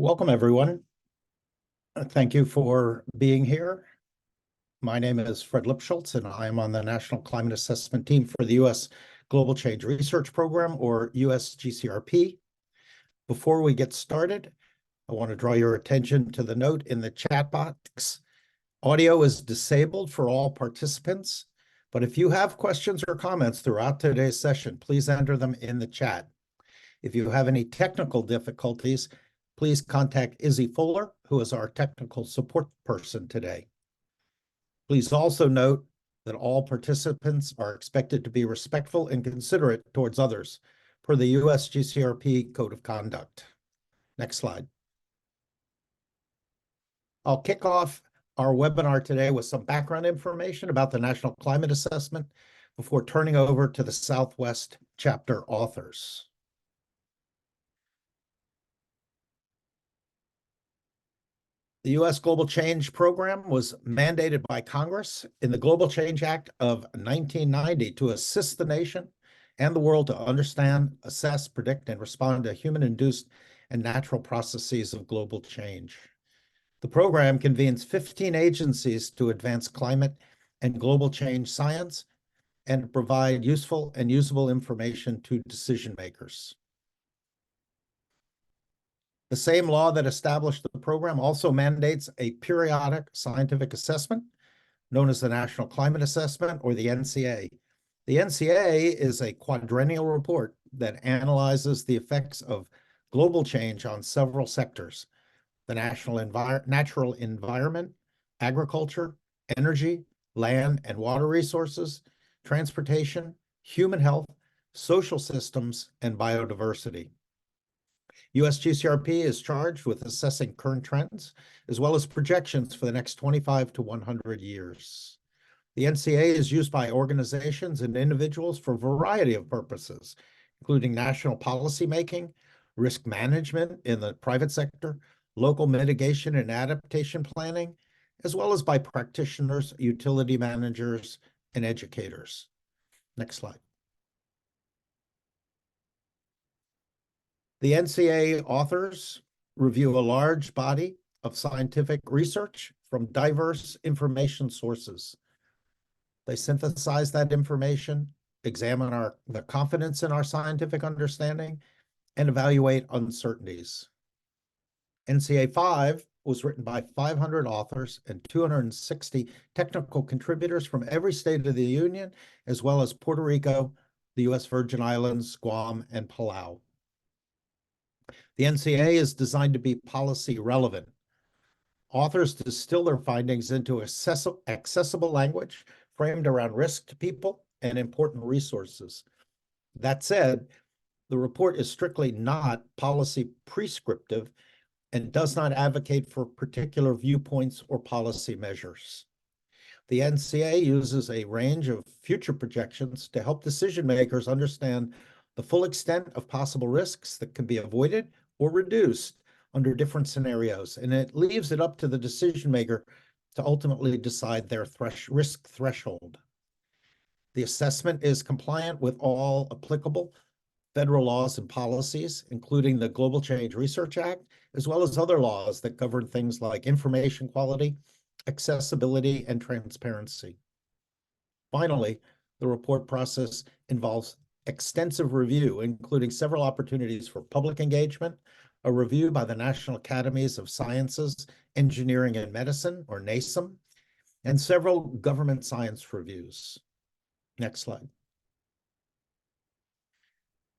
Welcome, everyone. Thank you for being here. My name is Fred Lipschultz, and I am on the National Climate Assessment Team for the U.S. Global Change Research Program, or USGCRP. Before we get started, I want to draw your attention to the note in the chat box. Audio is disabled for all participants, but if you have questions or comments throughout today's session, please enter them in the chat. If you have any technical difficulties, please contact Izzy Fuller, who is our technical support person today. Please also note that all participants are expected to be respectful and considerate towards others per the USGCRP Code of Conduct. Next slide. I'll kick off our webinar today with some background information about the National Climate Assessment before turning over to the Southwest chapter authors. The U.S. Global Change Program was mandated by Congress in the Global Change Act of 1990 to assist the nation and the world to understand, assess, predict, and respond to human-induced and natural processes of global change. The program convenes 15 agencies to advance climate and global change science and provide useful and usable information to decision makers. The same law that established the program also mandates a periodic scientific assessment known as the National Climate Assessment, or the NCA. The NCA is a quadrennial report that analyzes the effects of global change on several sectors: the natural environment, agriculture, energy, land and water resources, transportation, human health, social systems, and biodiversity. USGCRP is charged with assessing current trends, as well as projections for the next 25 to 100 years. The NCA is used by organizations and individuals for a variety of purposes, including national policy making, risk management in the private sector, local mitigation and adaptation planning, as well as by practitioners, utility managers, and educators. Next slide. The NCA authors review a large body of scientific research from diverse information sources. They synthesize that information, examine the confidence in our scientific understanding, and evaluate uncertainties. NCA5 was written by 500 authors and 260 technical contributors from every state of the Union, as well as Puerto Rico, the U.S. Virgin Islands, Guam, and Palau. The NCA is designed to be policy relevant. Authors distill their findings into accessible language framed around risk to people and important resources. That said, the report is strictly not policy prescriptive and does not advocate for particular viewpoints or policy measures. The NCA uses a range of future projections to help decision makers understand the full extent of possible risks that can be avoided or reduced under different scenarios, and it leaves it up to the decision maker to ultimately decide their risk threshold. The assessment is compliant with all applicable federal laws and policies, including the Global Change Research Act, as well as other laws that govern things like information quality, accessibility, and transparency. Finally, the report process involves extensive review, including several opportunities for public engagement, a review by the National Academies of Sciences, Engineering, and Medicine, or NASEM, and several government science reviews. Next slide.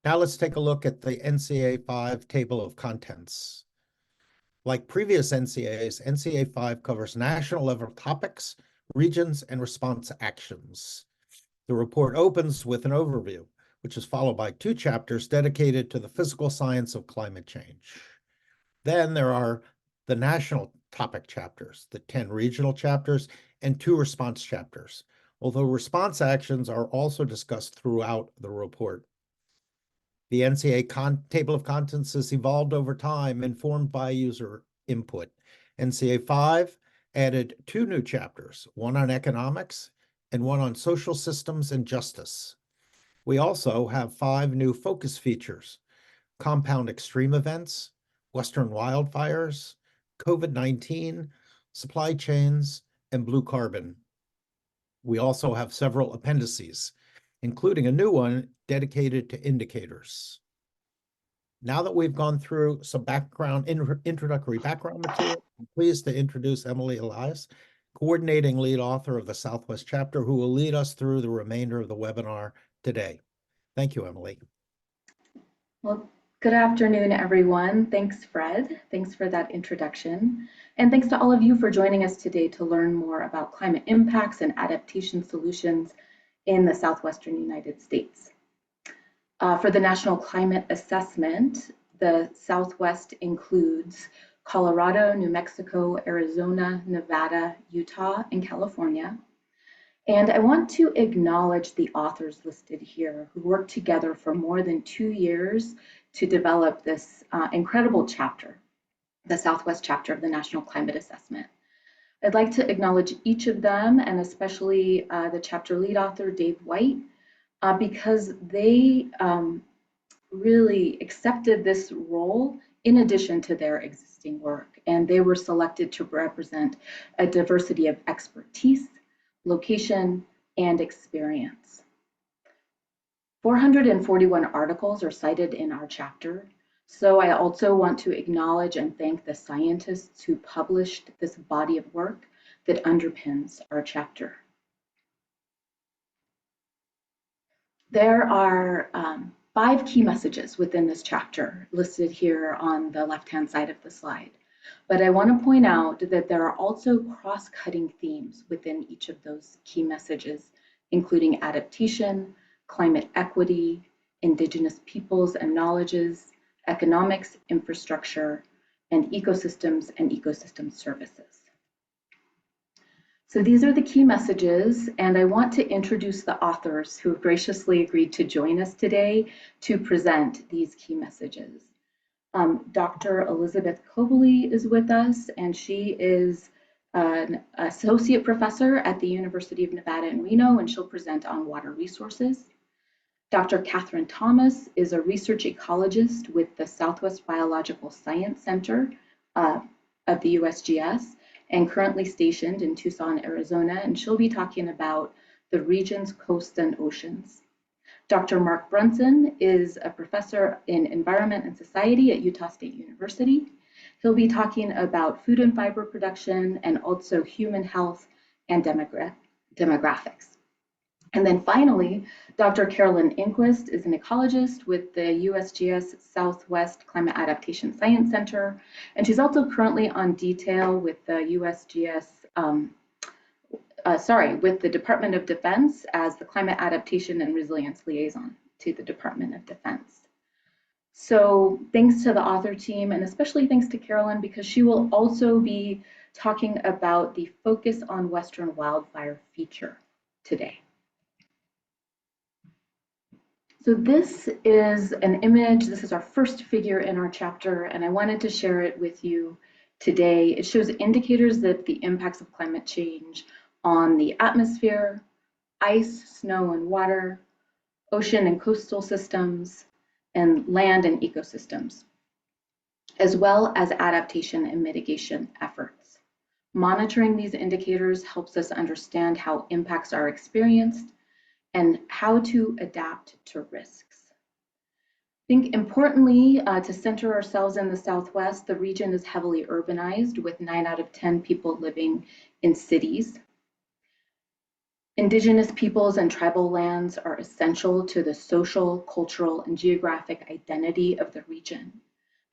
Now let's take a look at the NCA5 table of contents. Like previous NCAs, NCA5 covers national level topics, regions, and response actions. The report opens with an overview, which is followed by 2 chapters dedicated to the physical science of climate change. Then there are the national topic chapters, the 10 regional chapters, and 2 response chapters, although response actions are also discussed throughout the report. The NCA table of contents has evolved over time, informed by user input. NCA5 added 2 new chapters, one on economics and one on social systems and justice. We also have 5 new focus features: compound extreme events, Western wildfires, COVID-19, supply chains, and blue carbon. We also have several appendices, including a new one dedicated to indicators. Now that we've gone through some introductory background material, I'm pleased to introduce Emily Elias, coordinating lead author of the Southwest chapter, who will lead us through the remainder of the webinar today. Thank you, Emily. Well, good afternoon, everyone. Thanks, Fred. Thanks for that introduction. And thanks to all of you for joining us today to learn more about climate impacts and adaptation solutions in the Southwestern United States. For the National Climate Assessment, the Southwest includes Colorado, New Mexico, Arizona, Nevada, Utah, and California. And I want to acknowledge the authors listed here who worked together for more than 2 years to develop this incredible chapter, the Southwest chapter of the National Climate Assessment. I'd like to acknowledge each of them, and especially the chapter lead author, Dave White, because they really accepted this role in addition to their existing work. And they were selected to represent a diversity of expertise, location, and experience. 441 articles are cited in our chapter, so I also want to acknowledge and thank the scientists who published this body of work that underpins our chapter. There are 5 key messages within this chapter listed here on the left-hand side of the slide. But I want to point out that there are also cross-cutting themes within each of those key messages, including adaptation, climate equity, indigenous peoples and knowledges, economics, infrastructure, and ecosystem services. So these are the key messages, and I want to introduce the authors who have graciously agreed to join us today to present these key messages. Dr. Elizabeth Cobley is with us, and she is an associate professor at the University of Nevada in Reno, and she'll present on water resources. Dr. Catherine Thomas is a research ecologist with the Southwest Biological Science Center of the USGS, and currently stationed in Tucson, Arizona, and she'll be talking about the region's coasts and oceans. Dr. Mark Brunson is a professor in environment and society at Utah State University. He'll be talking about food and fiber production and also human health and demographics. And then finally, Dr. Carolyn Inquist is an ecologist with the USGS Southwest Climate Adaptation Science Center, and she's also currently on detail with the USGS, with the Department of Defense as the Climate Adaptation and Resilience Liaison to the Department of Defense. So thanks to the author team, and especially thanks to Carolyn, because she will also be talking about the Focus on Western Wildfire feature today. So this is an image, this is our first figure in our chapter, and I wanted to share it with you today. It shows indicators that the impacts of climate change on the atmosphere, ice, snow, and water, ocean and coastal systems, and land and ecosystems, as well as adaptation and mitigation efforts. Monitoring these indicators helps us understand how impacts are experienced and how to adapt to risks. I think importantly, to center ourselves in the Southwest, the region is heavily urbanized with 9 out of 10 people living in cities. Indigenous peoples and tribal lands are essential to the social, cultural, and geographic identity of the region.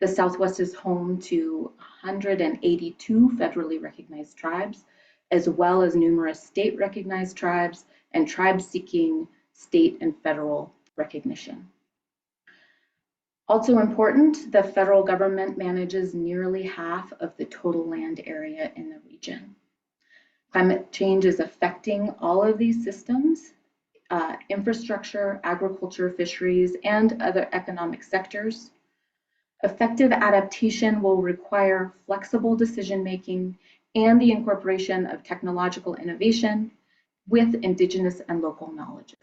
The Southwest is home to 182 federally recognized tribes, as well as numerous state recognized tribes and tribes seeking state and federal recognition. Also important, the federal government manages nearly half of the total land area in the region. Climate change is affecting all of these systems, infrastructure, agriculture, fisheries, and other economic sectors. Effective adaptation will require flexible decision-making and the incorporation of technological innovation with indigenous and local knowledges.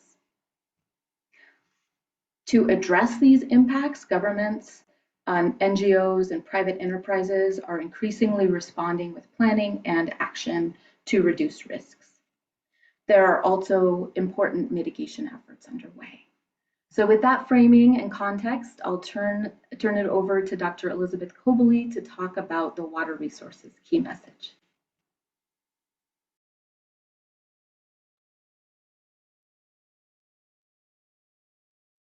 To address these impacts, governments NGOs and private enterprises are increasingly responding with planning and action to reduce risks. There are also important mitigation efforts underway. So with that framing and context, I'll turn it over to Dr. Elizabeth Cobley to talk about the water resources key message.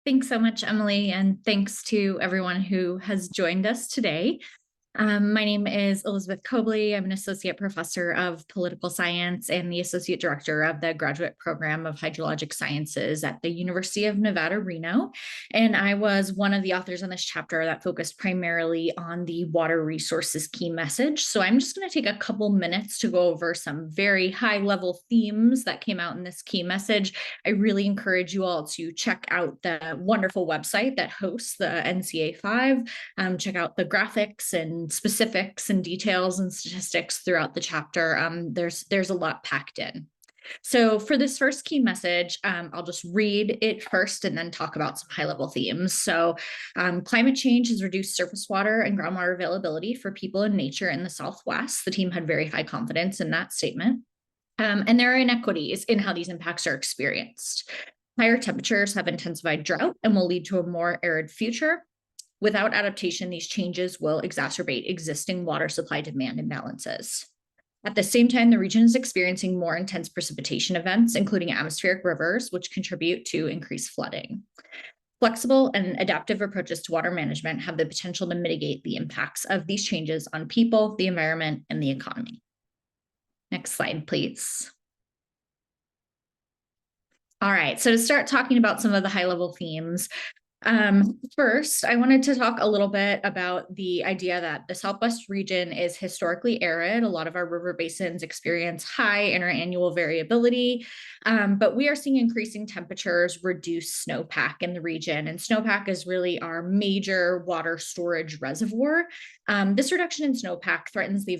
Thanks so much, Emily, and thanks to everyone who has joined us today. My name is Elizabeth Cobley. I'm an associate professor of political science and the associate director of the graduate program of hydrologic sciences at the University of Nevada, Reno. And I was one of the authors on this chapter that focused primarily on the water resources key message. So I'm just going to take a couple minutes to go over some very high level themes that came out in this key message. I really encourage you all to check out the wonderful website that hosts the NCA5. Check out the graphics and specifics and details and statistics throughout the chapter. There's a lot packed in. So for this first key message, I'll just read it first and then talk about some high-level themes. So climate change has reduced surface water and groundwater availability for people and nature in the Southwest. The team had very high confidence in that statement. And there are inequities in how these impacts are experienced. Higher temperatures have intensified drought and will lead to a more arid future. Without adaptation, these changes will exacerbate existing water supply demand imbalances. At the same time, the region is experiencing more intense precipitation events, including atmospheric rivers, which contribute to increased flooding. Flexible and adaptive approaches to water management have the potential to mitigate the impacts of these changes on people, the environment, and the economy. Next slide, please. All right, so to start talking about some of the high-level themes, first, I wanted to talk a little bit about the idea that the Southwest region is historically arid. A lot of our river basins experience high interannual variability, but we are seeing increasing temperatures reduce snowpack in the region, and snowpack is really our major water storage reservoir. This reduction in snowpack threatens the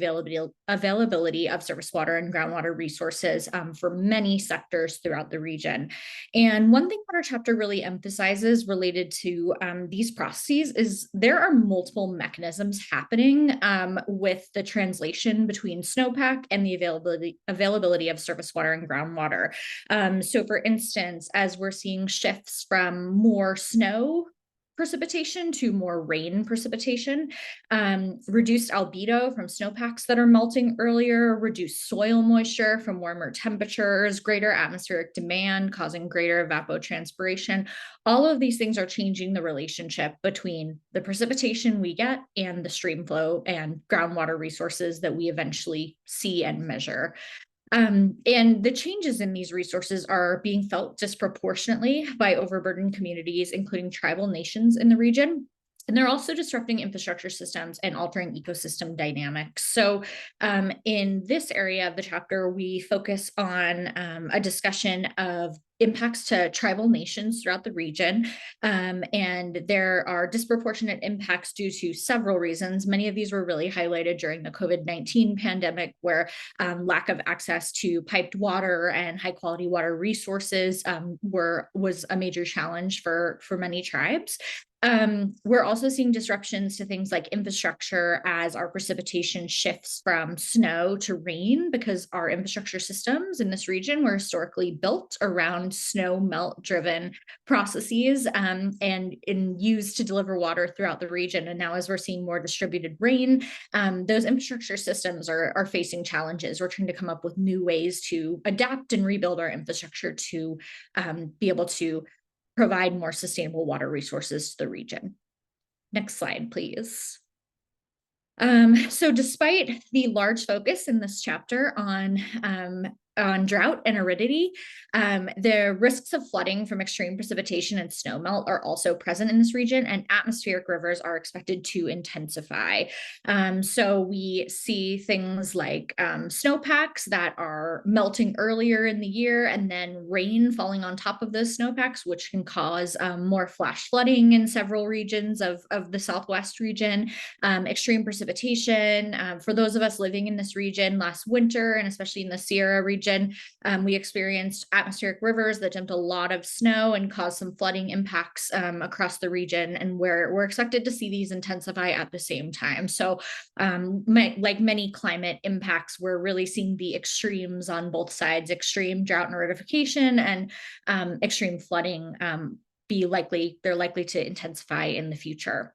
availability of surface water and groundwater resources for many sectors throughout the region. And one thing that our chapter really emphasizes related to these processes is there are multiple mechanisms happening with the translation between snowpack and the availability of surface water and groundwater. So for instance, as we're seeing shifts from more snow precipitation to more rain precipitation, reduced albedo from snowpacks that are melting earlier, reduced soil moisture from warmer temperatures, greater atmospheric demand causing greater evapotranspiration. All of these things are changing the relationship between the precipitation we get and the stream flow and groundwater resources that we eventually see and measure. And the changes in these resources are being felt disproportionately by overburdened communities, including tribal nations in the region. And they're also disrupting infrastructure systems and altering ecosystem dynamics. So in this area of the chapter, we focus on a discussion of impacts to tribal nations throughout the region. And there are disproportionate impacts due to several reasons. Many of these were really highlighted during the COVID-19 pandemic, where lack of access to piped water and high quality water resources was a major challenge for many tribes. We're also seeing disruptions to things like infrastructure as our precipitation shifts from snow to rain, because our infrastructure systems in this region were historically built around snow melt driven processes and used to deliver water throughout the region. And now as we're seeing more distributed rain, those infrastructure systems are facing challenges. We're trying to come up with new ways to adapt and rebuild our infrastructure to be able to provide more sustainable water resources to the region. Next slide, please. So despite the large focus in this chapter on drought and aridity, the risks of flooding from extreme precipitation and snowmelt are also present in this region, and atmospheric rivers are expected to intensify. So we see things like snowpacks that are melting earlier in the year, and then rain falling on top of those snowpacks, which can cause more flash flooding in several regions of the Southwest region. Extreme precipitation. For those of us living in this region last winter, and especially in the Sierra region, region. We experienced atmospheric rivers that dumped a lot of snow and caused some flooding impacts across the region, and we're expected to see these intensify at the same time. So like many climate impacts, we're really seeing the extremes on both sides: extreme drought and acidification and extreme flooding. They're likely to intensify in the future.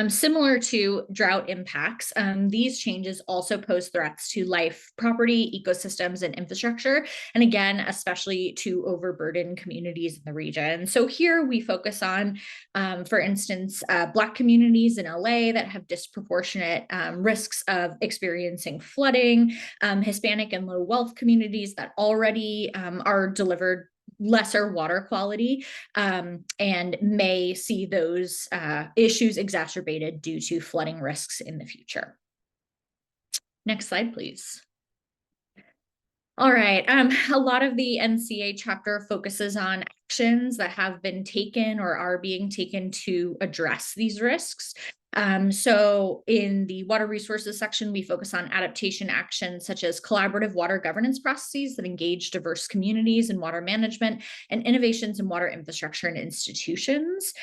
Similar to drought impacts, these changes also pose threats to life, property, ecosystems, and infrastructure, and again, especially to overburdened communities in the region. So here we focus on, for instance, Black communities in LA that have disproportionate risks of experiencing flooding, Hispanic and low wealth communities that already are delivered lesser water quality, and may see those issues exacerbated due to flooding risks in the future. Next slide, please. All right, a lot of the NCA chapter focuses on actions that have been taken or are being taken to address these risks. So in the water resources section, we focus on adaptation actions such as collaborative water governance processes that engage diverse communities in water management, and innovations in water infrastructure and institutions.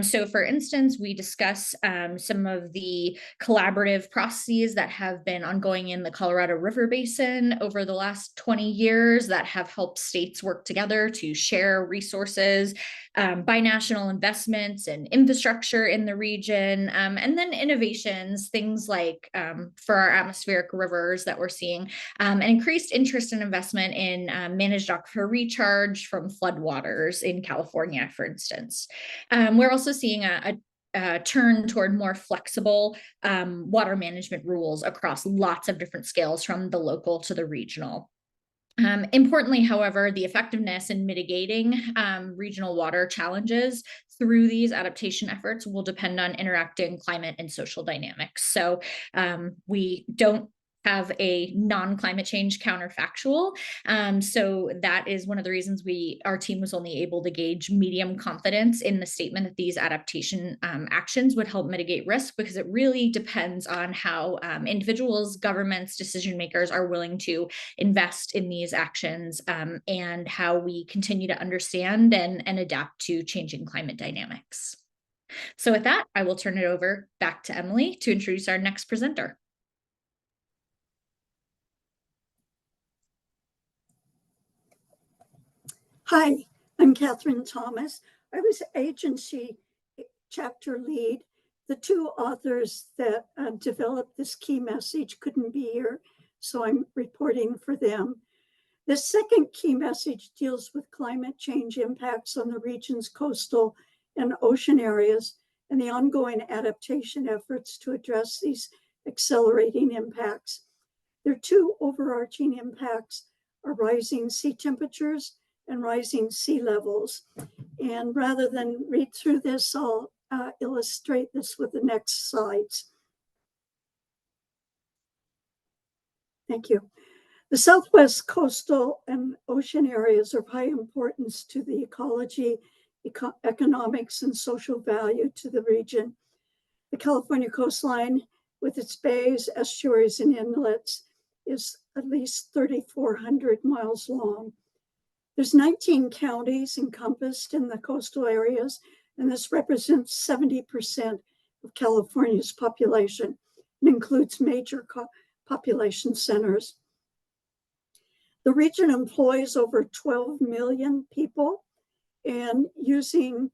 So for instance, we discuss some of the collaborative processes that have been ongoing in the Colorado River Basin over the last 20 years that have helped states work together to share resources, binational investments and infrastructure in the region, and then innovations, things like for our atmospheric rivers that we're seeing, an increased interest and investment in managed aquifer recharge from floodwaters in California, for instance. We're also seeing a turn toward more flexible water management rules across lots of different scales, from the local to the regional. Importantly, however, the effectiveness in mitigating regional water challenges through these adaptation efforts will depend on interacting climate and social dynamics. So we don't have a non-climate change counterfactual. So that is one of the reasons our team was only able to gauge medium confidence in the statement that these adaptation actions would help mitigate risk, because it really depends on how individuals, governments, decision makers are willing to invest in these actions, and how we continue to understand and adapt to changing climate dynamics. So with that, I will turn it over back to Emily to introduce our next presenter. Hi, I'm Catherine Thomas. I was agency chapter lead. The two authors that developed this key message couldn't be here, so I'm reporting for them. The second key message deals with climate change impacts on the region's coastal and ocean areas and the ongoing adaptation efforts to address these accelerating impacts. Their two overarching impacts are rising sea temperatures and rising sea levels. And rather than read through this, I'll illustrate this with the next slides. Thank you. The Southwest coastal and ocean areas are of high importance to the ecology, economics, and social value to the region. The California coastline, with its bays, estuaries, and inlets, is at least 3,400 miles long. There's 19 counties encompassed in the coastal areas, and this represents 70% of California's population and includes major population centers. The region employs over 12 million people, and using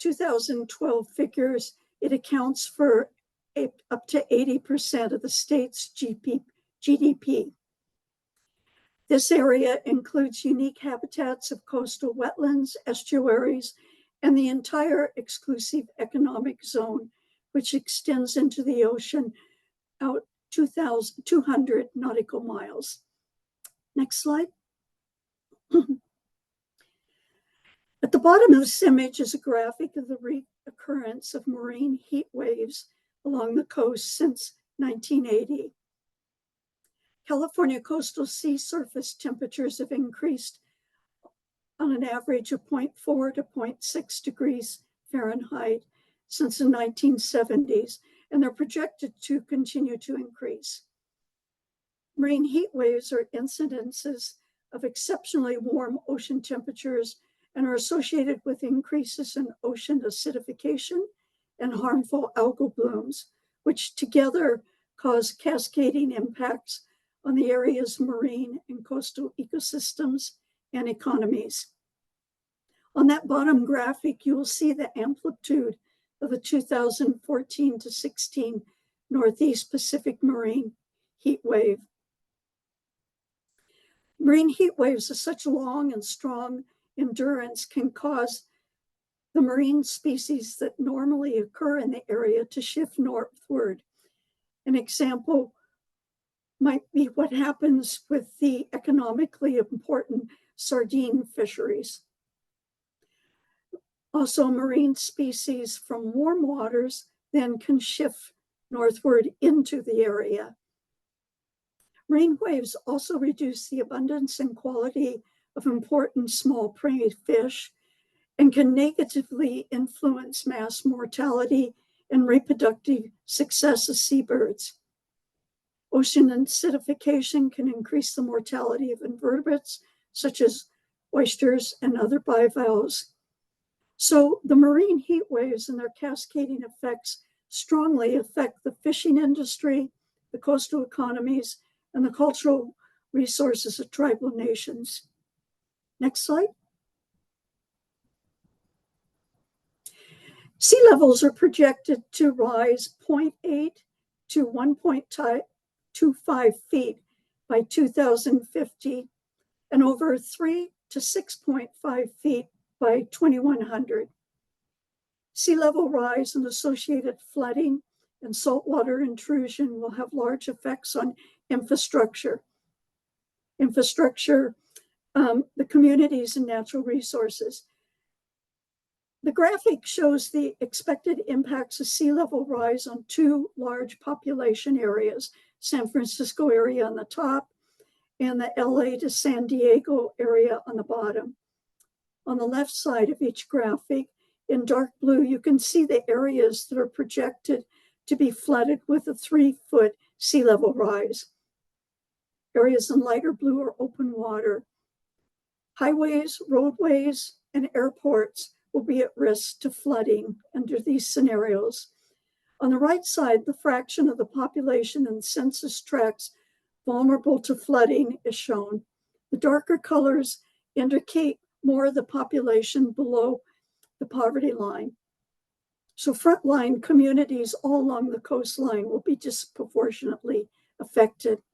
2012 figures, it accounts for up to 80% of the state's GDP. This area includes unique habitats of coastal wetlands, estuaries, and the entire exclusive economic zone, which extends into the ocean out 2,200 nautical miles. Next slide. At the bottom of this image is a graphic of the reoccurrence of marine heat waves along the coast since 1980. California coastal sea surface temperatures have increased on an average of 0.4 to 0.6 degrees Fahrenheit since the 1970s, and they're projected to continue to increase. Marine heat waves are incidences of exceptionally warm ocean temperatures and are associated with increases in ocean acidification and harmful algal blooms, which together cause cascading impacts on the area's marine and coastal ecosystems and economies. On that bottom graphic, you will see the amplitude of the 2014 to 16 Northeast Pacific marine heat wave. Marine heat waves of such long and strong endurance can cause the marine species that normally occur in the area to shift northward. An example might be what happens with the economically important sardine fisheries. Also, marine species from warm waters then can shift northward into the area. Marine waves also reduce the abundance and quality of important small prey fish and can negatively influence mass mortality and reproductive success of seabirds. Ocean acidification can increase the mortality of invertebrates, such as oysters and other bivalves. So the marine heat waves and their cascading effects strongly affect the fishing industry, the coastal economies, and the cultural resources of tribal nations. Next slide. Sea levels are projected to rise 0.8 to 1.25 feet by 2050 and over 3 to 6.5 feet by 2100. Sea level rise and associated flooding and saltwater intrusion will have large effects on infrastructure, the communities and natural resources. The graphic shows the expected impacts of sea level rise on two large population areas, San Francisco area on the top and the LA to San Diego area on the bottom. On the left side of each graphic, in dark blue, you can see the areas that are projected to be flooded with a 3-foot sea level rise. Areas in lighter blue are open water. Highways, roadways, and airports will be at risk to flooding under these scenarios. On the right side, the fraction of the population in census tracts vulnerable to flooding is shown. The darker colors indicate more of the population below the poverty line. So frontline communities all along the coastline will be disproportionately affected.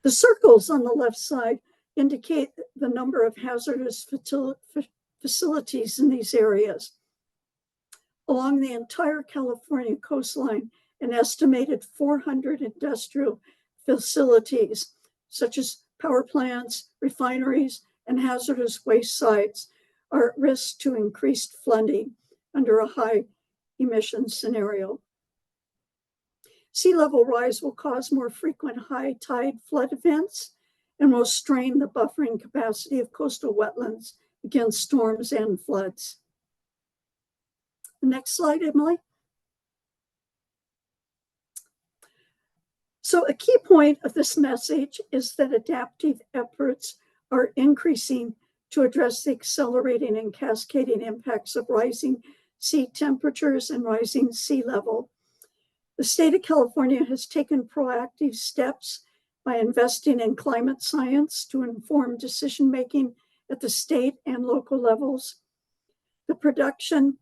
The circles on the left side indicate the number of hazardous facilities in these areas. Along the entire California coastline, an estimated 400 industrial facilities, such as power plants, refineries, and hazardous waste sites, are at risk to increased flooding under a high emission scenario. Sea level rise will cause more frequent high tide flood events and will strain the buffering capacity of coastal wetlands against storms and floods. The next slide, Emily. So a key point of this message is that adaptive efforts are increasing to address the accelerating and cascading impacts of rising sea temperatures and rising sea level. The state of California has taken proactive steps by investing in climate science to inform decision-making at the state and local levels. The production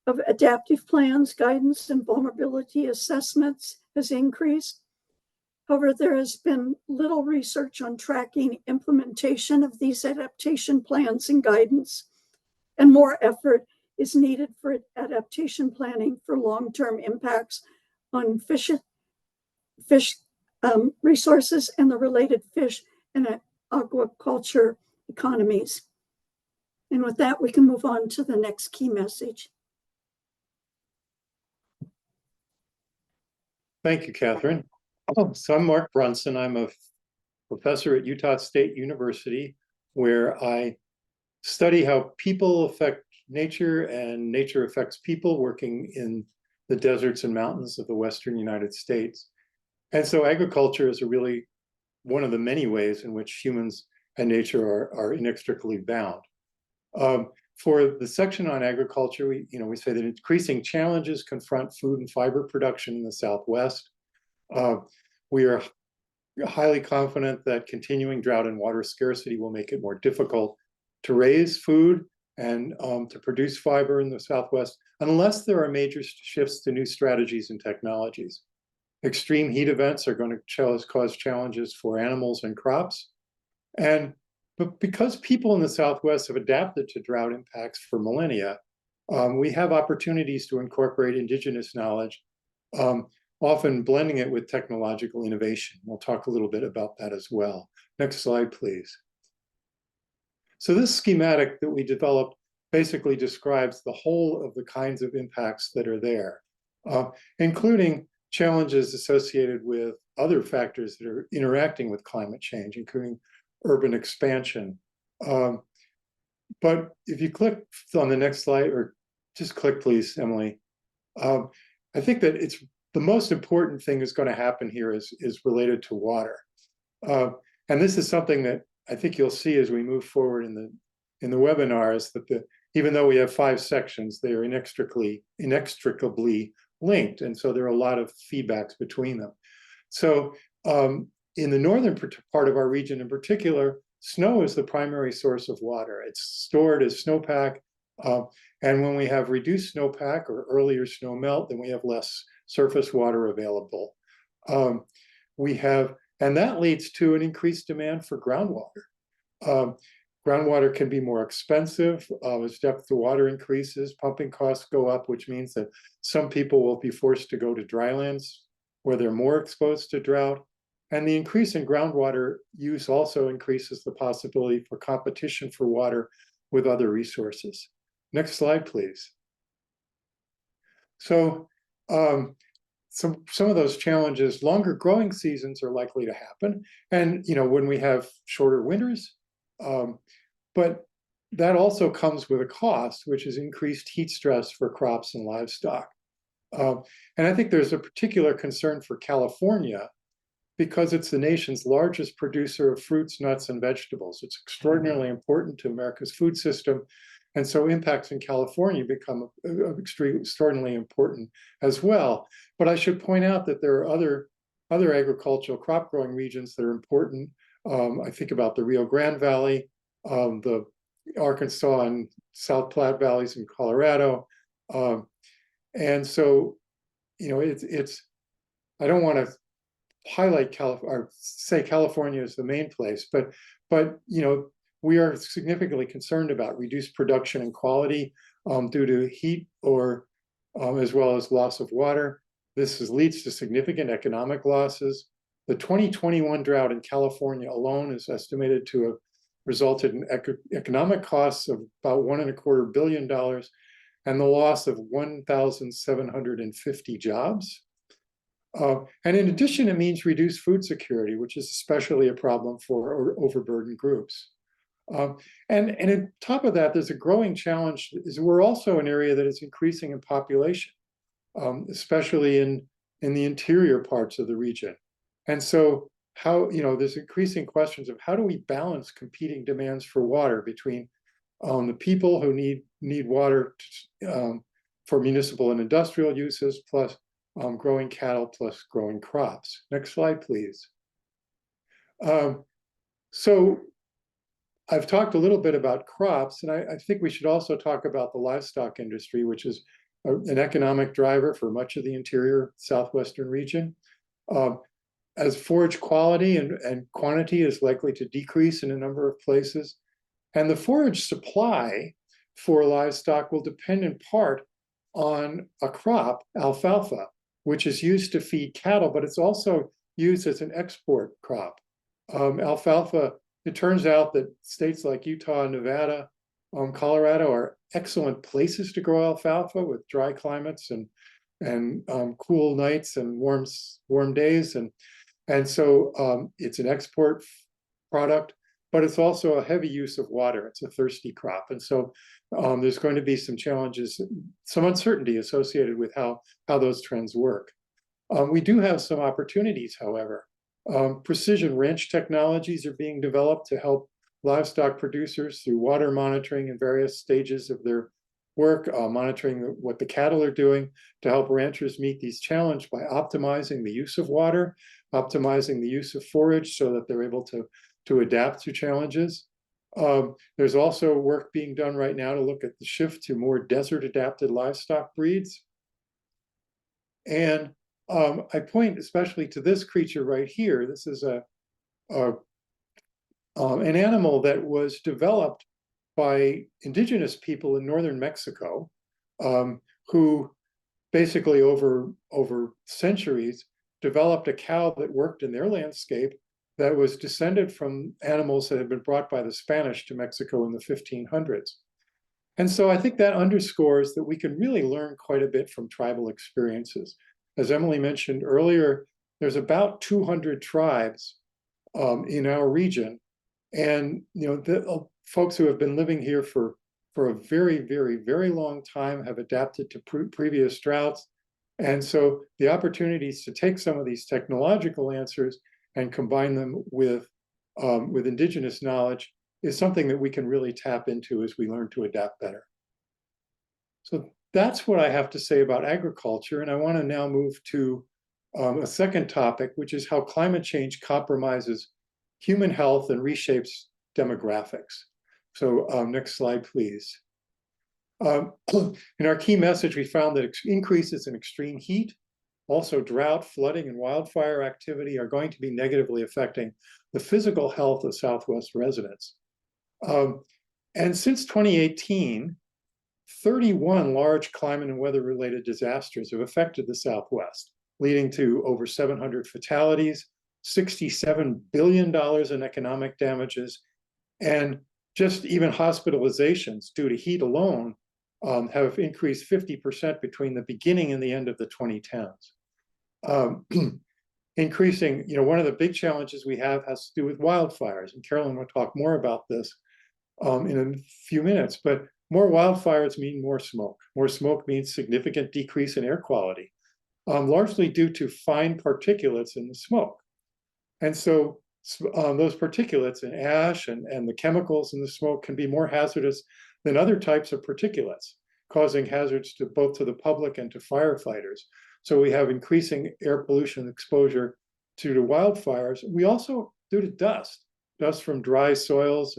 of adaptive plans, guidance, and vulnerability assessments has increased. However, there has been little research on tracking implementation of these adaptation plans and guidance, and more effort is needed for adaptation planning for long-term impacts on fish resources and the related fish and aquaculture economies. And with that, we can move on to the next key message. Thank you, Catherine. So I'm Mark Brunson. I'm a professor at Utah State University, where I study how people affect nature and nature affects people, working in the deserts and mountains of the Western United States. And so agriculture is really one of the many ways in which humans and nature are inextricably bound. For the section on agriculture, we say that increasing challenges confront food and fiber production in the Southwest. We are highly confident that continuing drought and water scarcity will make it more difficult to raise food and to produce fiber in the Southwest, unless there are major shifts to new strategies and technologies. Extreme heat events are going to cause challenges for animals and crops. But because people in the Southwest have adapted to drought impacts for millennia, we have opportunities to incorporate indigenous knowledge, often blending it with technological innovation. We'll talk a little bit about that as well. Next slide, please. So this schematic that we developed basically describes the whole of the kinds of impacts that are there, including challenges associated with other factors that are interacting with climate change, including urban expansion. But if you click on the next slide, or just click, please, Emily. I think that it's the most important thing that's going to happen here is related to water. And this is something that I think you'll see as we move forward in the webinars, that even though we have 5 sections, they are inextricably linked. And so there are a lot of feedbacks between them. So in the northern part of our region in particular, snow is the primary source of water. It's stored as snowpack. And when we have reduced snowpack or earlier snow melt, then we have less surface water available. And that leads to an increased demand for groundwater. Groundwater can be more expensive as depth of water increases, pumping costs go up, which means that some people will be forced to go to drylands where they're more exposed to drought. And the increase in groundwater use also increases the possibility for competition for water with other resources. Next slide, please. So some of those challenges, longer growing seasons are likely to happen. And when we have shorter winters, but that also comes with a cost, which is increased heat stress for crops and livestock. And I think there's a particular concern for California because it's the nation's largest producer of fruits, nuts, and vegetables. It's extraordinarily important to America's food system. And so impacts in California become extraordinarily important as well. But I should point out that there are other agricultural crop growing regions that are important. I think about the Rio Grande Valley, the Arkansas and South Platte valleys in Colorado. And so, I don't want to highlight or say California is the main place, but we are significantly concerned about reduced production and quality due to heat or as well as loss of water. This leads to significant economic losses. The 2021 drought in California alone is estimated to have resulted in economic costs of about $1.25 billion and the loss of 1,750 jobs. And in addition, it means reduced food security, which is especially a problem for overburdened groups. And on top of that, there's a growing challenge. We're also an area that is increasing in population, especially in the interior parts of the region. And so there's increasing questions of how do we balance competing demands for water between the people who need water for municipal and industrial uses, plus growing cattle, plus growing crops. Next slide, please. So I've talked a little bit about crops, and I think we should also talk about the livestock industry, which is an economic driver for much of the interior southwestern region. As forage quality and quantity is likely to decrease in a number of places, and the forage supply for livestock will depend in part on a crop, alfalfa, which is used to feed cattle, but it's also used as an export crop. Alfalfa, it turns out that states like Utah, Nevada, Colorado are excellent places to grow alfalfa with dry climates and cool nights and warm days. And so it's an export product, but it's also a heavy use of water. It's a thirsty crop. And so there's going to be some challenges, some uncertainty associated with how those trends work. We do have some opportunities, however. Precision ranch technologies are being developed to help livestock producers through water monitoring in various stages of their work, monitoring what the cattle are doing to help ranchers meet these challenges by optimizing the use of water, optimizing the use of forage so that they're able to adapt to challenges. There's also work being done right now to look at the shift to more desert-adapted livestock breeds. And I point especially to this creature right here. This is an animal that was developed by indigenous people in northern Mexico, who basically over centuries developed a cow that worked in their landscape that was descended from animals that had been brought by the Spanish to Mexico in the 1500s. And so I think that underscores that we can really learn quite a bit from tribal experiences. As Emily mentioned earlier, there's about 200 tribes in our region. And the folks who have been living here for a very, very, very long time have adapted to previous droughts. And so the opportunities to take some of these technological answers and combine them with indigenous knowledge is something that we can really tap into as we learn to adapt better. So that's what I have to say about agriculture. And I want to now move to a second topic, which is how climate change compromises human health and reshapes demographics. So next slide, please. In our key message, we found that increases in extreme heat, also drought, flooding, and wildfire activity are going to be negatively affecting the physical health of Southwest residents. And since 2018, 31 large climate and weather-related disasters have affected the Southwest, leading to over 700 fatalities, $67 billion in economic damages, and just even hospitalizations due to heat alone have increased 50% between the beginning and the end of the 2010s. Increasing, one of the big challenges we have has to do with wildfires, and Carolyn will talk more about this in a few minutes, but more wildfires mean more smoke. More smoke means significant decrease in air quality, largely due to fine particulates in the smoke. And so those particulates and ash and the chemicals in the smoke can be more hazardous than other types of particulates, causing hazards to both to the public and to firefighters. So we have increasing air pollution exposure due to wildfires. We also, due to dust from dry soils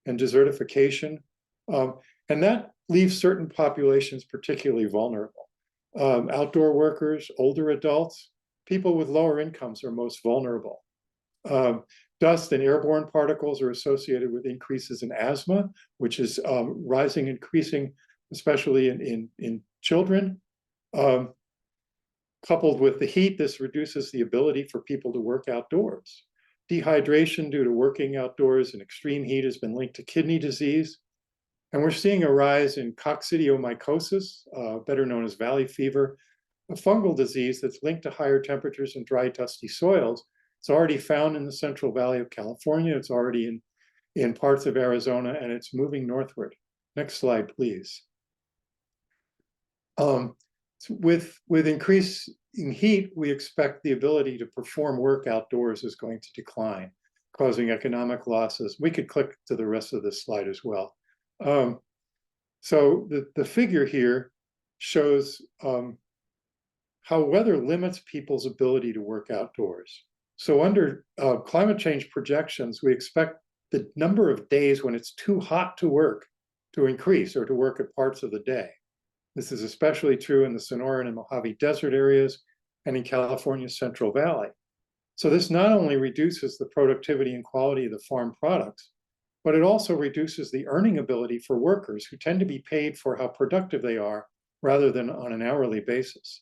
and desertification. And that leaves certain populations particularly vulnerable. Outdoor workers, older adults, people with lower incomes are most vulnerable. Dust and airborne particles are associated with increases in asthma, which is increasing, especially in children. Coupled with the heat, this reduces the ability for people to work outdoors. Dehydration due to working outdoors in extreme heat has been linked to kidney disease. And we're seeing a rise in coccidiomycosis, better known as valley fever, a fungal disease that's linked to higher temperatures and dry, dusty soils. It's already found in the Central Valley of California. It's already in parts of Arizona, and it's moving northward. Next slide, please. With increasing heat, we expect the ability to perform work outdoors is going to decline, causing economic losses. We could click to the rest of this slide as well. So the figure here shows how weather limits people's ability to work outdoors. So under climate change projections, we expect the number of days when it's too hot to work to increase, or to work at parts of the day. This is especially true in the Sonoran and Mojave Desert areas and in California's Central Valley. So this not only reduces the productivity and quality of the farm products, but it also reduces the earning ability for workers who tend to be paid for how productive they are rather than on an hourly basis.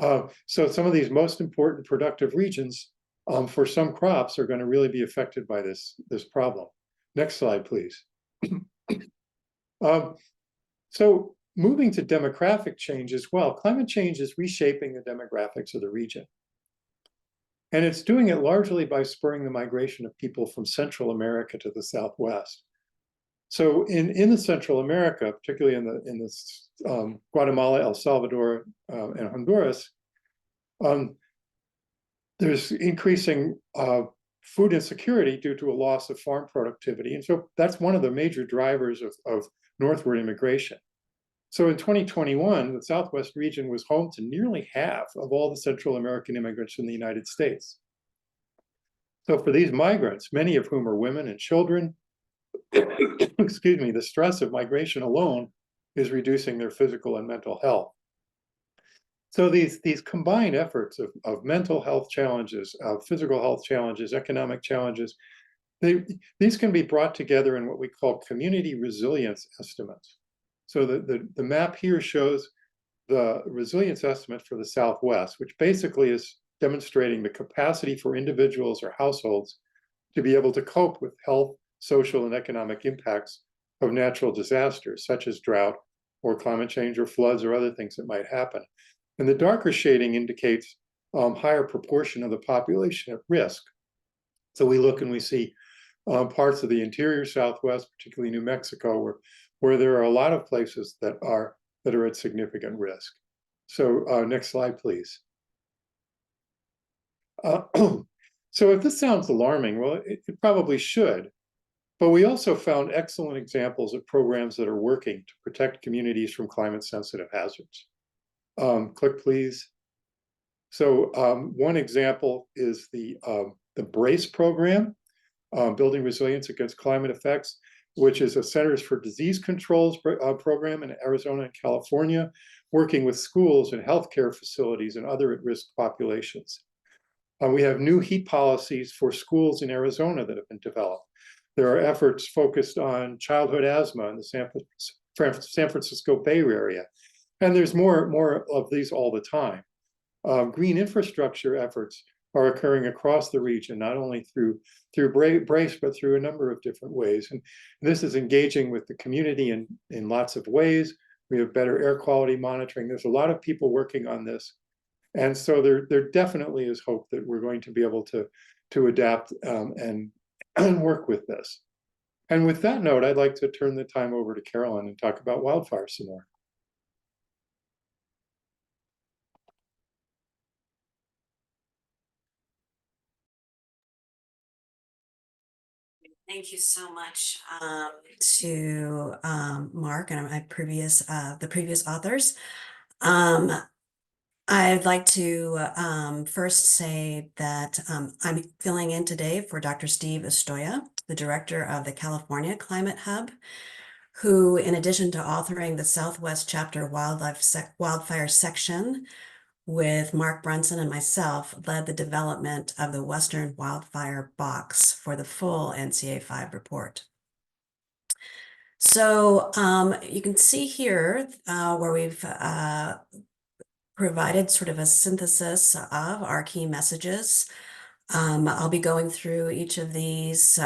So some of these most important productive regions for some crops are going to really be affected by this problem. Next slide, please. So moving to demographic change as well, climate change is reshaping the demographics of the region. And it's doing it largely by spurring the migration of people from Central America to the Southwest. So in the Central America, particularly in the Guatemala, El Salvador, and Honduras, There's increasing food insecurity due to a loss of farm productivity. And so that's one of the major drivers of northward immigration. So in 2021, the Southwest region was home to nearly half of all the Central American immigrants in the United States. So for these migrants, many of whom are women and children, excuse me, the stress of migration alone is reducing their physical and mental health. So these combined efforts of mental health challenges, of physical health challenges, economic challenges, these can be brought together in what we call community resilience estimates. So the map here shows the resilience estimate for the Southwest, which basically is demonstrating the capacity for individuals or households to be able to cope with health, social, and economic impacts of natural disasters, such as drought or climate change or floods or other things that might happen. And the darker shading indicates higher proportion of the population at risk. So we look and we see parts of the interior Southwest, particularly New Mexico, where there are a lot of places that are at significant risk. So next slide, please. So if this sounds alarming, well, it probably should. But we also found excellent examples of programs that are working to protect communities from climate-sensitive hazards. Click, please. So one example is the BRACE program, Building Resilience Against Climate Effects, which is a Centers for Disease Control's program in Arizona and California, working with schools and healthcare facilities and other at-risk populations. We have new heat policies for schools in Arizona that have been developed. There are efforts focused on childhood asthma in the San Francisco Bay Area. And there's more of these all the time. Green infrastructure efforts are occurring across the region, not only through BRACE, but through a number of different ways. And this is engaging with the community in lots of ways. We have better air quality monitoring. There's a lot of people working on this. And so there definitely is hope that we're going to be able to adapt and work with this. And with that note, I'd like to turn the time over to Carolyn and talk about wildfires some more. Thank you so much to Mark and my the previous authors. I'd like to first say that I'm filling in today for Dr. Steve Estoya, the director of the California Climate Hub, who, in addition to authoring the Southwest Chapter Wildfire section with Mark Brunson and myself, led the development of the Western Wildfire Box for the full NCA5 report. So you can see here where we've provided sort of a synthesis of our key messages. I'll be going through each of these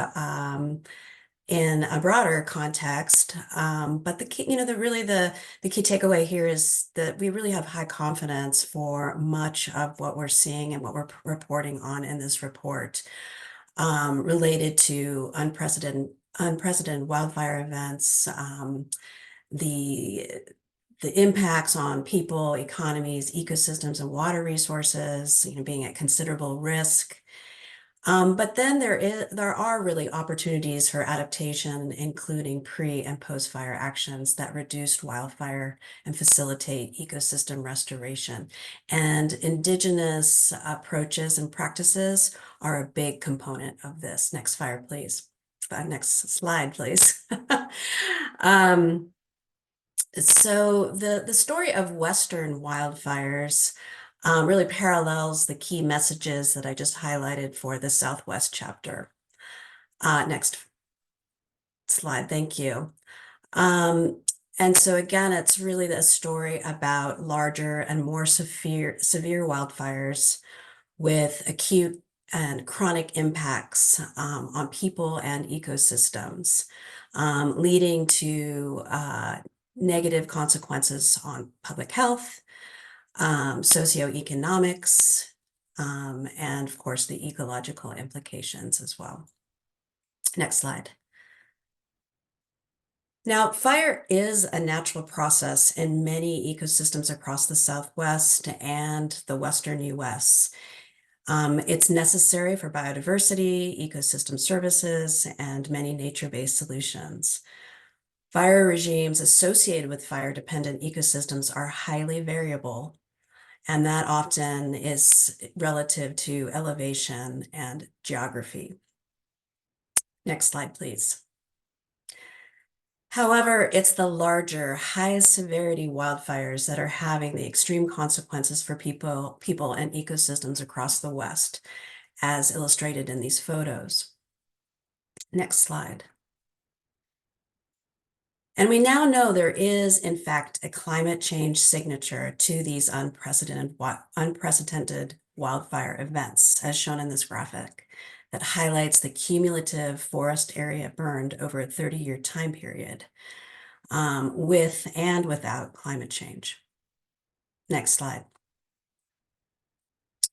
in a broader context, but the key, the key takeaway here is that we really have high confidence for much of what we're seeing and what we're reporting on in this report related to unprecedented wildfire events, the impacts on people, economies, ecosystems, and water resources, being at considerable risk. But then there are really opportunities for adaptation, including pre- and post-fire actions that reduce wildfire and facilitate ecosystem restoration. And indigenous approaches and practices are a big component of this. Next slide, please. So the story of Western wildfires really parallels the key messages that I just highlighted for the Southwest chapter. Next slide, thank you. And so again, it's really the story about larger and more severe wildfires with acute and chronic impacts on people and ecosystems, leading to negative consequences on public health, socioeconomics, and of course the ecological implications as well. Next slide. Now, fire is a natural process in many ecosystems across the Southwest and the Western US. It's necessary for biodiversity, ecosystem services, and many nature-based solutions. Fire regimes associated with fire-dependent ecosystems are highly variable, and that often is relative to elevation and geography. Next slide, please. However, it's the larger, highest severity wildfires that are having the extreme consequences for people and ecosystems across the West, as illustrated in these photos. Next slide. And we now know there is, in fact, a climate change signature to these unprecedented wildfire events, as shown in this graphic, that highlights the cumulative forest area burned over a 30-year time period, with and without climate change. Next slide.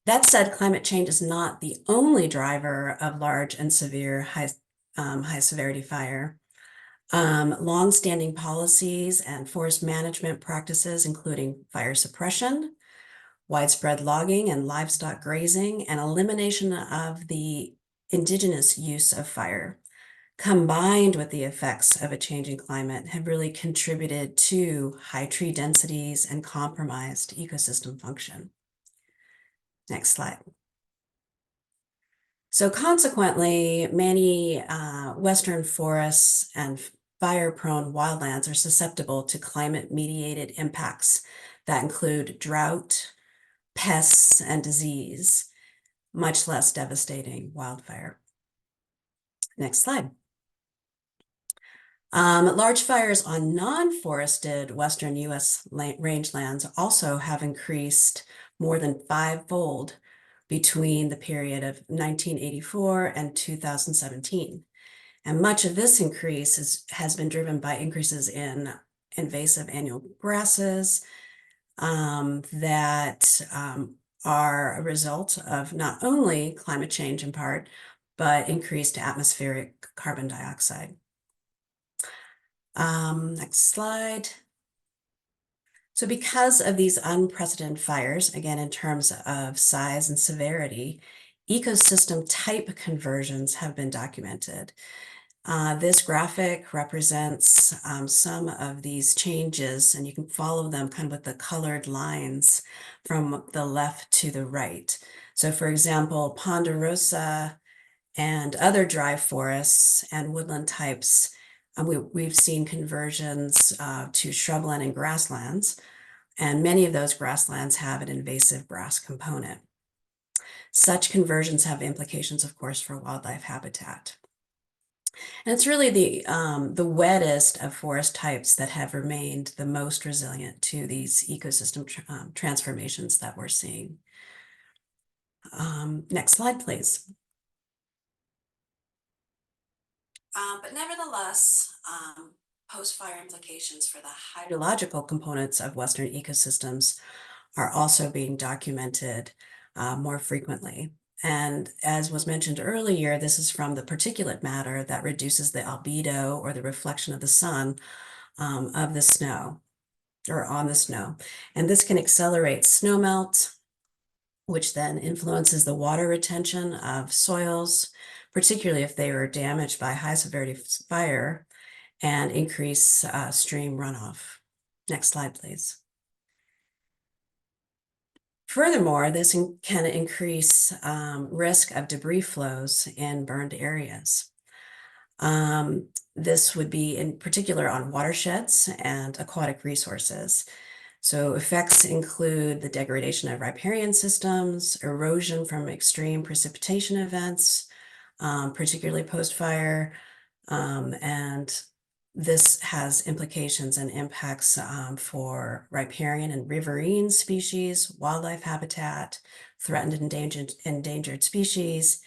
That said, climate change is not the only driver of large and severe high severity fire. Long-standing policies and forest management practices, including fire suppression, widespread logging and livestock grazing, and elimination of the indigenous use of fire, combined with the effects of a changing climate, have really contributed to high tree densities and compromised ecosystem function. Next slide. So consequently, many Western forests and fire-prone wildlands are susceptible to climate-mediated impacts that include drought, pests, and disease, much less devastating wildfire. Next slide. Large fires on non-forested Western US rangelands also have increased more than fivefold between the period of 1984 and 2017. And much of this increase has been driven by increases in invasive annual grasses that are a result of not only climate change in part, but increased atmospheric carbon dioxide. Next slide. So because of these unprecedented fires, again, in terms of size and severity, ecosystem type conversions have been documented. This graphic represents some of these changes, and you can follow them kind of with the colored lines from the left to the right. So for example, ponderosa and other dry forests and woodland types, we've seen conversions to shrubland and grasslands, and many of those grasslands have an invasive grass component. Such conversions have implications, of course, for wildlife habitat. And it's really the wettest of forest types that have remained the most resilient to these ecosystem transformations that we're seeing. Next slide, please. But nevertheless, post-fire implications for the hydrological components of Western ecosystems are also being documented more frequently. And as was mentioned earlier, this is from the particulate matter that reduces the albedo, or the reflection of the sun, of the snow, or on the snow. And this can accelerate snowmelt, which then influences the water retention of soils, particularly if they were damaged by high severity fire, and increase stream runoff. Next slide, please. Furthermore, this can increase risk of debris flows in burned areas. This would be in particular on watersheds and aquatic resources. So effects include the degradation of riparian systems, erosion from extreme precipitation events, particularly post-fire, and this has implications and impacts for riparian and riverine species, wildlife habitat, threatened and endangered species,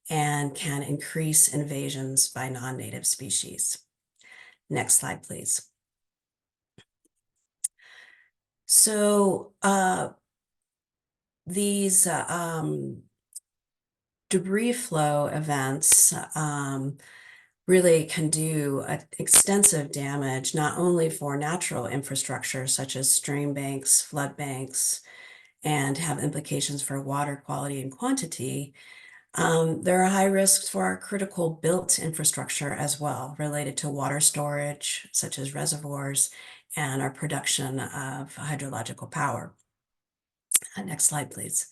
and can increase invasions by non-native species. Next slide, please. So these debris flow events really can do extensive damage, not only for natural infrastructure such as stream banks, flood banks, and have implications for water quality and quantity. There are high risks for our critical built infrastructure as well, related to water storage, such as reservoirs, and our production of hydrological power. Next slide, please.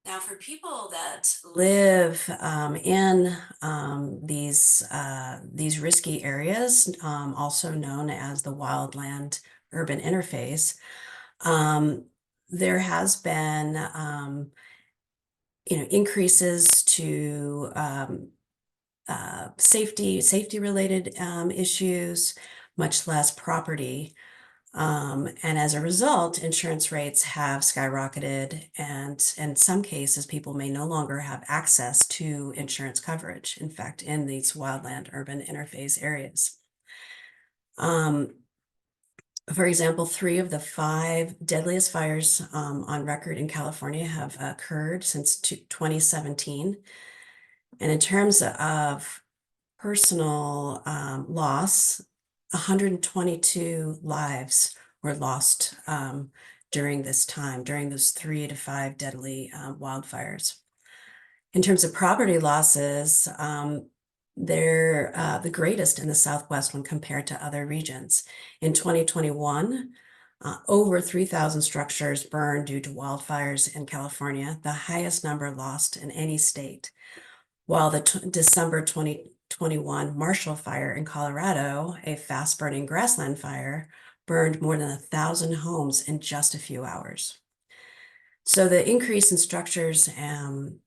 Now, for people that live in these risky areas, also known as the wildland urban interface, there has been increases to safety related issues, much less property. And as a result, insurance rates have skyrocketed, and in some cases, people may no longer have access to insurance coverage, in fact, in these wildland urban interface areas. For example, 3 of the 5 deadliest fires on record in California have occurred since 2017. And in terms of personal loss, 122 lives were lost during this time, during those 3 to 5 deadly wildfires. In terms of property losses, they're the greatest in the Southwest when compared to other regions. In 2021, over 3,000 structures burned due to wildfires in California, the highest number lost in any state. While the December 2021 Marshall Fire in Colorado, a fast-burning grassland fire, burned more than 1,000 homes in just a few hours. So the increase in structures and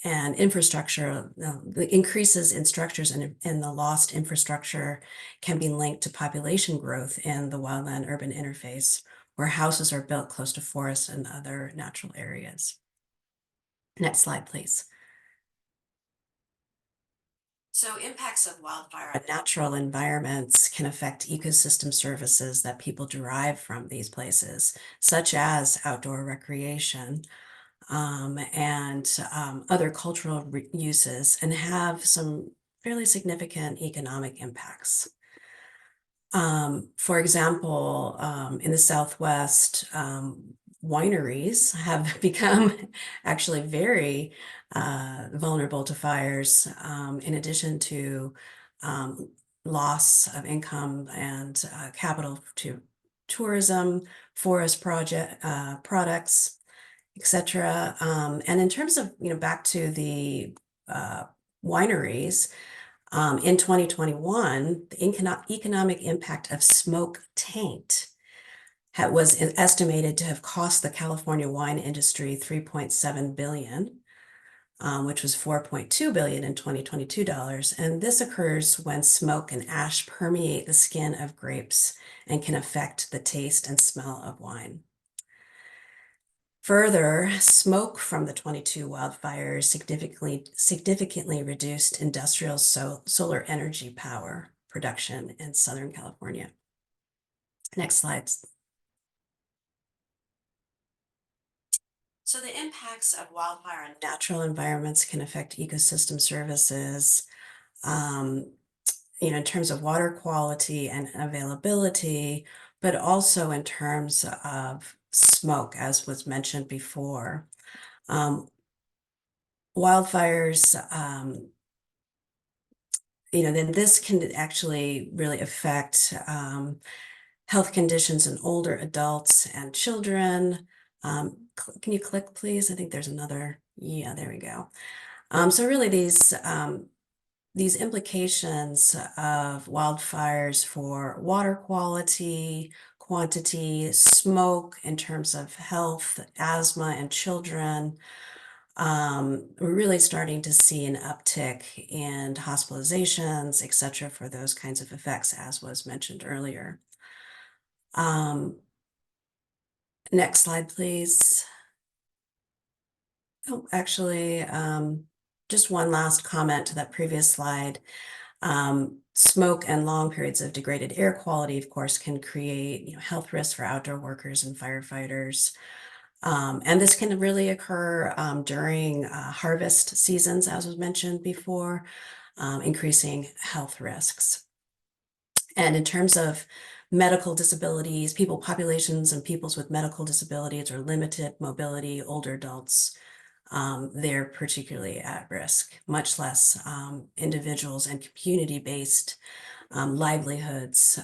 infrastructure, the increases in structures and the lost infrastructure can be linked to population growth in the wildland urban interface, where houses are built close to forests and other natural areas. Next slide, please. So impacts of wildfire on natural environments can affect ecosystem services that people derive from these places, such as outdoor recreation, and other cultural uses, and have some fairly significant economic impacts. For example, in the Southwest, wineries have become actually very vulnerable to fires, in addition to loss of income and capital to tourism, forest products, etc. And in terms of, back to the wineries, in 2021, the economic impact of smoke taint was estimated to have cost the California wine industry $3.7 billion, which was $4.2 billion in 2022 dollars. And this occurs when smoke and ash permeate the skin of grapes and can affect the taste and smell of wine. Further, smoke from the 22 wildfires significantly reduced industrial solar energy power production in Southern California. Next slide. So the impacts of wildfire on natural environments can affect ecosystem services, in terms of water quality and availability, but also in terms of smoke, as was mentioned before. Wildfires, then this can actually really affect health conditions in older adults and children. Can you click, please? I think there's another. Yeah, there we go. So really these implications of wildfires for water quality, quantity, smoke in terms of health, asthma in children. We're really starting to see an uptick in hospitalizations, et cetera, for those kinds of effects, as was mentioned earlier. Next slide, please. Oh, actually, just one last comment to that previous slide. Smoke and long periods of degraded air quality, of course, can create health risks for outdoor workers and firefighters. And this can really occur during harvest seasons, as was mentioned before, increasing health risks. And in terms of medical disabilities, populations and peoples with medical disabilities or limited mobility, older adults, they're particularly at risk, much less individuals and community-based livelihoods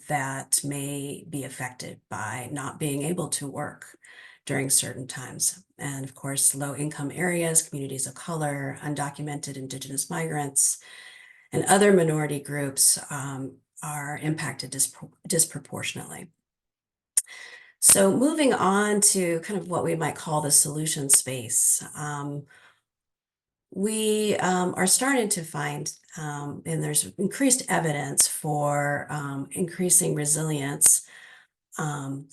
that may be affected by not being able to work during certain times. And of course, low-income areas, communities of color, undocumented Indigenous migrants, and other minority groups are impacted disproportionately. So moving on to kind of what we might call the solution space, we are starting to find, and there's increased evidence for increasing resilience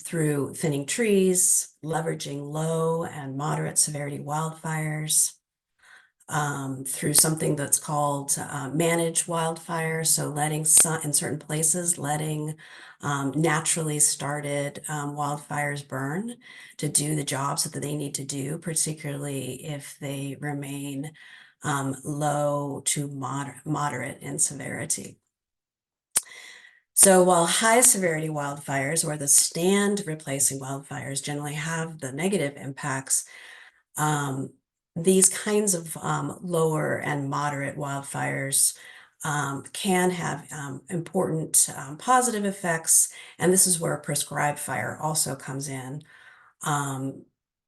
through thinning trees, leveraging low and moderate severity wildfires, through something that's called managed wildfires. So letting in certain places, letting naturally started wildfires burn to do the jobs that they need to do, particularly if they remain low to moderate in severity. So while high severity wildfires or the stand replacing wildfires generally have the negative impacts, these kinds of lower and moderate wildfires can have important positive effects, and this is where prescribed fire also comes in.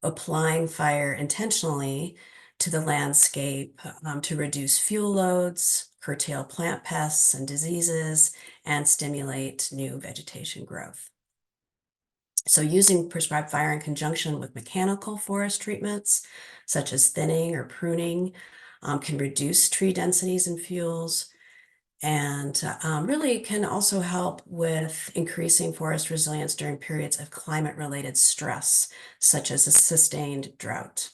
Applying fire intentionally to the landscape to reduce fuel loads, curtail plant pests and diseases, and stimulate new vegetation growth. So using prescribed fire in conjunction with mechanical forest treatments, such as thinning or pruning, can reduce tree densities and fuels, and really can also help with increasing forest resilience during periods of climate-related stress, such as a sustained drought.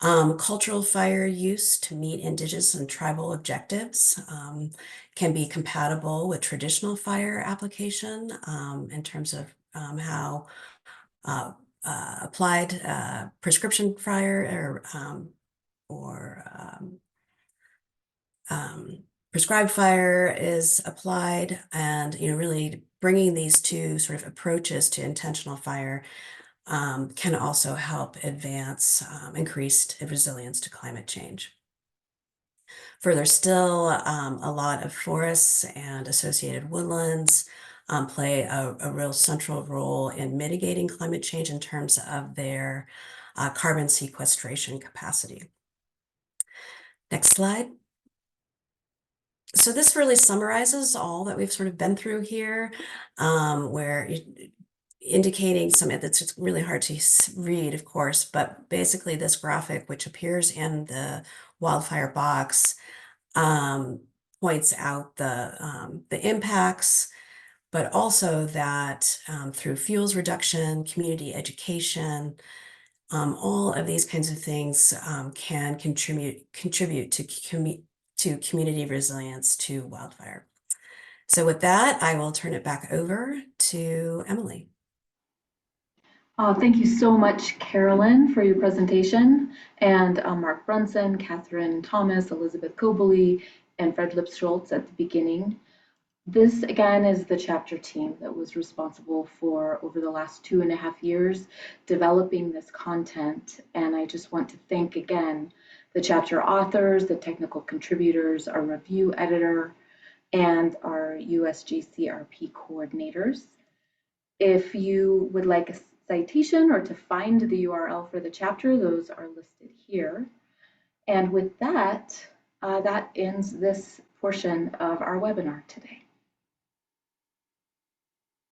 Cultural fire use to meet indigenous and tribal objectives can be compatible with traditional fire application in terms of how applied prescription fire or prescribed fire is applied, and really bringing these two sort of approaches to intentional fire can also help advance increased resilience to climate change. Further still, a lot of forests and associated woodlands play a real central role in mitigating climate change in terms of their carbon sequestration capacity. Next slide. So this really summarizes all that we've sort of been through here, where indicating that's really hard to read, of course, but basically this graphic, which appears in the wildfire box, points out the impacts, but also that through fuels reduction, community education, all of these kinds of things can contribute to community resilience to wildfire. So with that, I will turn it back over to Emily. Thank you so much, Carolyn, for your presentation, and Mark Brunson, Catherine Thomas, Elizabeth Cobley, and Fred Lipschultz at the beginning. This, again, is the chapter team that was responsible for, over the last 2.5 years, developing this content. And I just want to thank, again, the chapter authors, the technical contributors, our review editor, and our USGCRP coordinators. If you would like a citation or to find the URL for the chapter, those are listed here. And with that, that ends this portion of our webinar today.